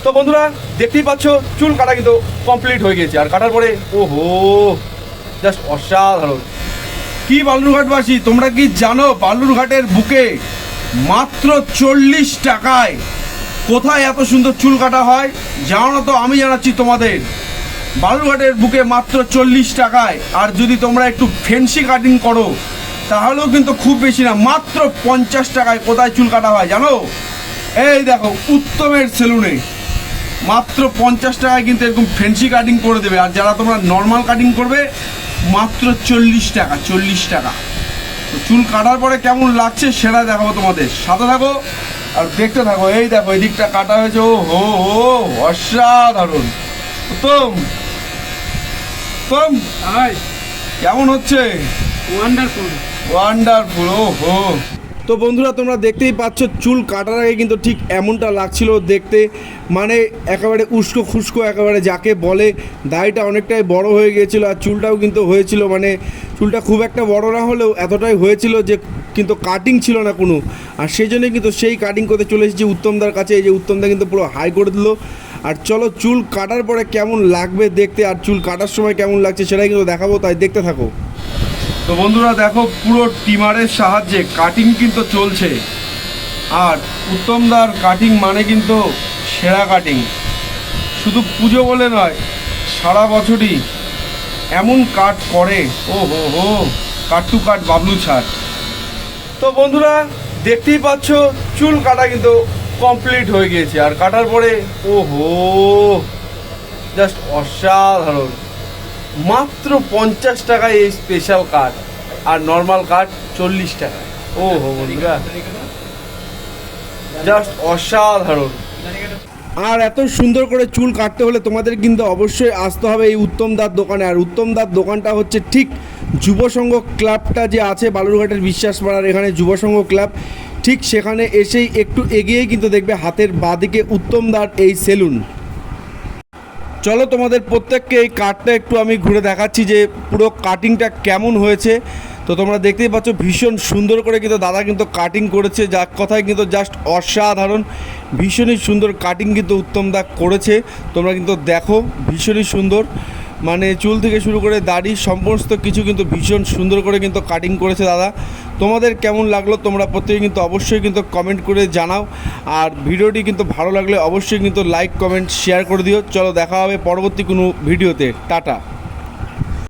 তো বন্ধুরা দেখতেই পাচ্ছ চুল কাটা কিন্তু কমপ্লিট হয়ে গেছে, আর কাটার পরে ওহো জাস্ট অসাধারণ। কি বালুরঘাটবাসী, তোমরা কি জানো বালুরঘাটের বুকে মাত্র 40 টাকায় কোথায় এত সুন্দর চুল কাটা হয়? জানো না তো? আমি জানাচ্ছি তোমাদের, বালুরঘাটের বুকে মাত্র 40 টাকায়। আর যদি তোমরা একটু ফ্যান্সি কাটিং করো তাহলেও কিন্তু খুব বেশি না, মাত্র 50 টাকায় কোথায় চুল কাটা হয় জানো? এই দেখো উত্তমের সেলুনে মাত্র 50 টাকায় কিন্তু এরকম ফ্যান্সি কাটিং করে দেবে। আর যারা তোমরা নর্মাল কাটিং করবে মাত্র 40 টাকা। 40 টাকা। তো চুল কাটার পরে কেমন লাগছে সেটা দেখাবো তোমাদের, সাথে থাকো আর দেখতে থাকো। এই দেখো এদিকটা কাটা হয়েছে, ও হো হো অসাধারণ। উত্তম উত্তম কেমন হচ্ছে? Wonderful wonderful. ও হো। তো বন্ধুরা তোমরা দেখতেই পাচ্ছ চুল কাটার আগে কিন্তু ঠিক এমনটা লাগছিল দেখতে, মানে একেবারে উস্কো খুস্কো, একেবারে যাকে বলে। দাড়িটা অনেকটাই বড় হয়ে গিয়েছিল আর চুলটাও কিন্তু হয়েছিল, মানে চুলটা খুব একটা বড় না হলেও এতটাই হয়েছিল যে কিন্তু কাটিং ছিল না কোনো। আর সেই জন্যই কিন্তু সেই কাটিং করতে চলে এসেছি উত্তমদার কাছে। এই যে উত্তমদা কিন্তু পুরো হাই করে দিল। আর চলো চুল কাটার পরে কেমন লাগবে দেখতে, আর চুল কাটার সময় কেমন লাগছে সেটাই কিন্তু দেখাবো, তাই দেখতে থাকো। তো বন্ধুরা দেখো পুরো ট্রিমারের সাহায্যে কাটিং কিন্তু চলছে। আর উত্তমদার কাটিং মানে কিন্তু সেরা কাটিং, শুধু পুজো বলে নয়, সারা বছরই এমন কাট করে। ও হো হো, কাট টু কাট বাবলু ছাড়। তো বন্ধুরা দেখতেই পাচ্ছ চুল কাটা কিন্তু কমপ্লিট হয়ে গিয়েছে, আর কাটার পরে ও হো জাস্ট অসাধারণ। মাত্র 50 টাকায় এই স্পেশাল কাট, আর নর্মাল কাট 40 টাকায়। ও হো বন্ধুরা জাস্ট অসাধারণ। আর এত সুন্দর করে চুল কাটতে হলে তোমাদের কিন্তু অবশ্যই আসতে হবে এই উত্তমদার দোকানে। আর উত্তমদার দোকানটা হচ্ছে ঠিক যুবসংঘ ক্লাবটা যে আছে বালুরঘাটের বিশ্বাসপাড়ার, এখানে যুবসংঘ ক্লাব, ঠিক সেখানে এসেই একটু এগিয়েই কিন্তু দেখবে হাতের বাঁদিকে উত্তমদার এই সেলুন। চলো তোমাদের প্রত্যেককে এই কাটটা একটু আমি ঘুরে দেখাচ্ছি যে পুরো কাটিংটা কেমন হয়েছে। তো তোমরা দেখতেই পাচ্ছ ভীষণ সুন্দর করে কিন্তু দাদা কিন্তু কাটিং করেছে, যার কথায় কিন্তু জাস্ট অসাধারণ। ভীষণই সুন্দর কাটিং কিন্তু উত্তমদা করেছে, তোমরা কিন্তু দেখো ভীষণই সুন্দর। মানে চুল থেকে শুরু করে দাড়ি সমস্ত কিছু কিন্তু ভীষণ সুন্দর করে কিন্তু কাটিং করেছে দাদা। তোমাদের কেমন লাগলো তোমরা প্রত্যেকে কিন্তু অবশ্যই কিন্তু কমেন্ট করে জানাও। আর ভিডিওটি কিন্তু ভালো লাগলে অবশ্যই কিন্তু লাইক কমেন্ট শেয়ার করে দিও। চলো দেখা হবে পরবর্তী কোনো ভিডিওতে। টাটা।